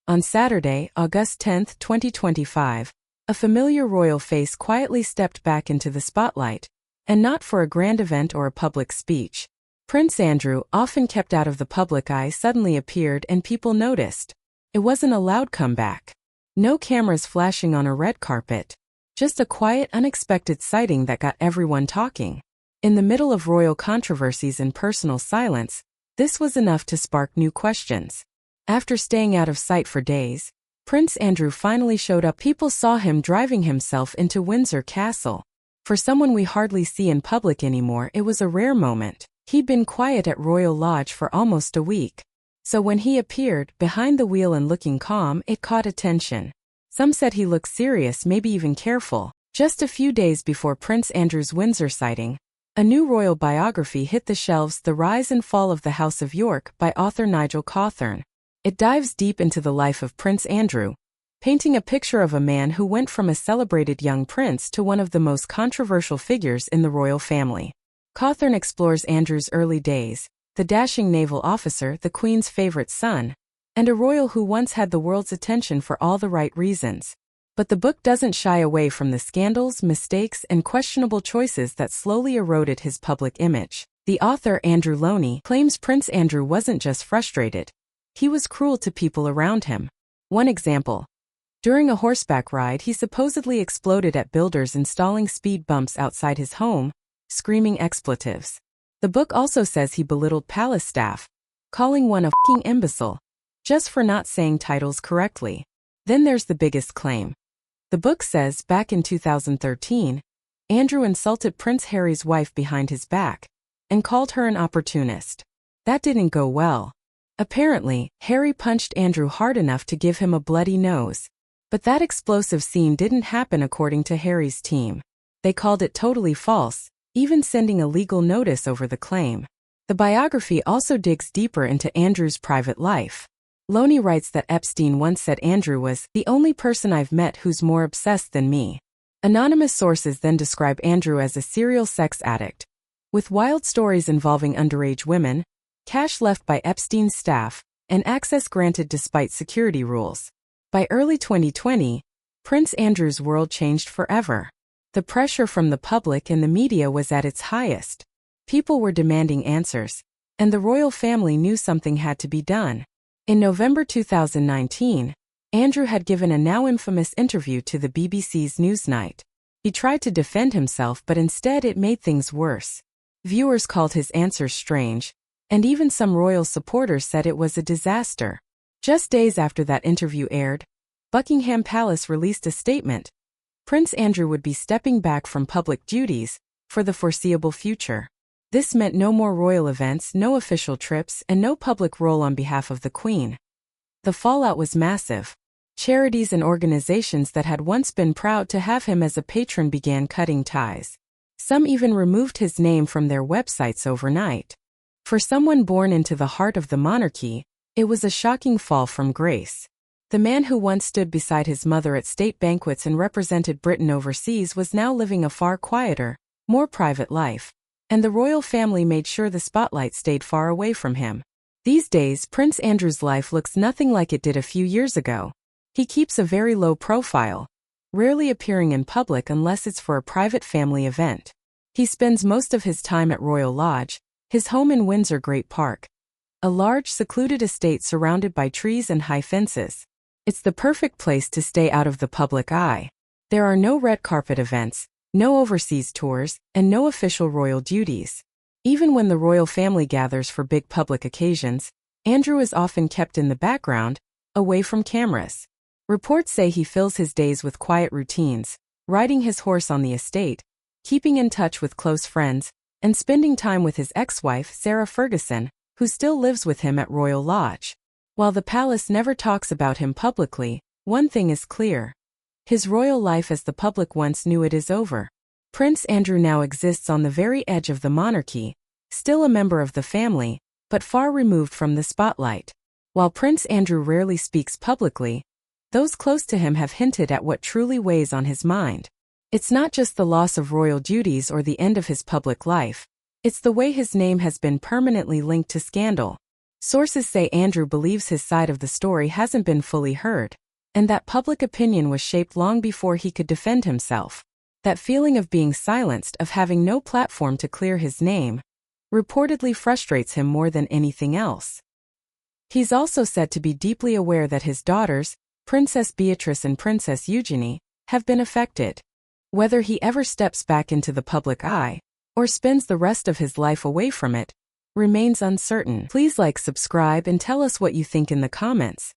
On Saturday, August 10, 2025, a familiar royal face quietly stepped back into the spotlight, and not for a grand event or a public speech. Prince Andrew, often kept out of the public eye, suddenly appeared and people noticed. It wasn't a loud comeback. No cameras flashing on a red carpet. Just a quiet, unexpected sighting that got everyone talking. In the middle of royal controversies and personal silence, this was enough to spark new questions. After staying out of sight for days, Prince Andrew finally showed up. People saw him driving himself into Windsor Castle. For someone we hardly see in public anymore, it was a rare moment. He'd been quiet at Royal Lodge for almost a week. So when he appeared, behind the wheel and looking calm, it caught attention. Some said he looked serious, maybe even careful. Just a few days before Prince Andrew's Windsor sighting, a new royal biography hit the shelves, The Rise and Fall of the House of York by author Nigel Cawthorne. It dives deep into the life of Prince Andrew, painting a picture of a man who went from a celebrated young prince to one of the most controversial figures in the royal family. Cawthorne explores Andrew's early days, the dashing naval officer, the Queen's favorite son, and a royal who once had the world's attention for all the right reasons. But the book doesn't shy away from the scandals, mistakes, and questionable choices that slowly eroded his public image. The author, Andrew Loney, claims Prince Andrew wasn't just frustrated. He was cruel to people around him. One example. During a horseback ride, he supposedly exploded at builders installing speed bumps outside his home, screaming expletives. The book also says he belittled palace staff, calling one a f***ing imbecile, just for not saying titles correctly. Then there's the biggest claim. The book says back in 2013, Andrew insulted Prince Harry's wife behind his back and called her an opportunist. That didn't go well. Apparently, Harry punched Andrew hard enough to give him a bloody nose. But that explosive scene didn't happen according to Harry's team. They called it totally false, even sending a legal notice over the claim. The biography also digs deeper into Andrew's private life. Loney writes that Epstein once said Andrew was the only person I've met who's more obsessed than me. Anonymous sources then describe Andrew as a serial sex addict, with wild stories involving underage women, cash left by Epstein's staff, and access granted despite security rules. By early 2020, Prince Andrew's world changed forever. The pressure from the public and the media was at its highest. People were demanding answers, and the royal family knew something had to be done. In November 2019, Andrew had given a now infamous interview to the BBC's Newsnight. He tried to defend himself, but instead it made things worse. Viewers called his answers strange, and even some royal supporters said it was a disaster. Just days after that interview aired, Buckingham Palace released a statement. Prince Andrew would be stepping back from public duties for the foreseeable future. This meant no more royal events, no official trips, and no public role on behalf of the Queen. The fallout was massive. Charities and organizations that had once been proud to have him as a patron began cutting ties. Some even removed his name from their websites overnight. For someone born into the heart of the monarchy, it was a shocking fall from grace. The man who once stood beside his mother at state banquets and represented Britain overseas was now living a far quieter, more private life, and the royal family made sure the spotlight stayed far away from him. These days, Prince Andrew's life looks nothing like it did a few years ago. He keeps a very low profile, rarely appearing in public unless it's for a private family event. He spends most of his time at Royal Lodge, his home in Windsor Great Park, a large secluded estate surrounded by trees and high fences. It's the perfect place to stay out of the public eye. There are no red carpet events, no overseas tours, and no official royal duties. Even when the royal family gathers for big public occasions, Andrew is often kept in the background, away from cameras. Reports say he fills his days with quiet routines, riding his horse on the estate, keeping in touch with close friends, and spending time with his ex-wife, Sarah Ferguson, who still lives with him at Royal Lodge. While the palace never talks about him publicly, one thing is clear. His royal life as the public once knew it is over. Prince Andrew now exists on the very edge of the monarchy, still a member of the family, but far removed from the spotlight. While Prince Andrew rarely speaks publicly, those close to him have hinted at what truly weighs on his mind. It's not just the loss of royal duties or the end of his public life. It's the way his name has been permanently linked to scandal. Sources say Andrew believes his side of the story hasn't been fully heard, and that public opinion was shaped long before he could defend himself. That feeling of being silenced, of having no platform to clear his name, reportedly frustrates him more than anything else. He's also said to be deeply aware that his daughters, Princess Beatrice and Princess Eugenie, have been affected. Whether he ever steps back into the public eye, or spends the rest of his life away from it, remains uncertain. Please like, subscribe, and tell us what you think in the comments.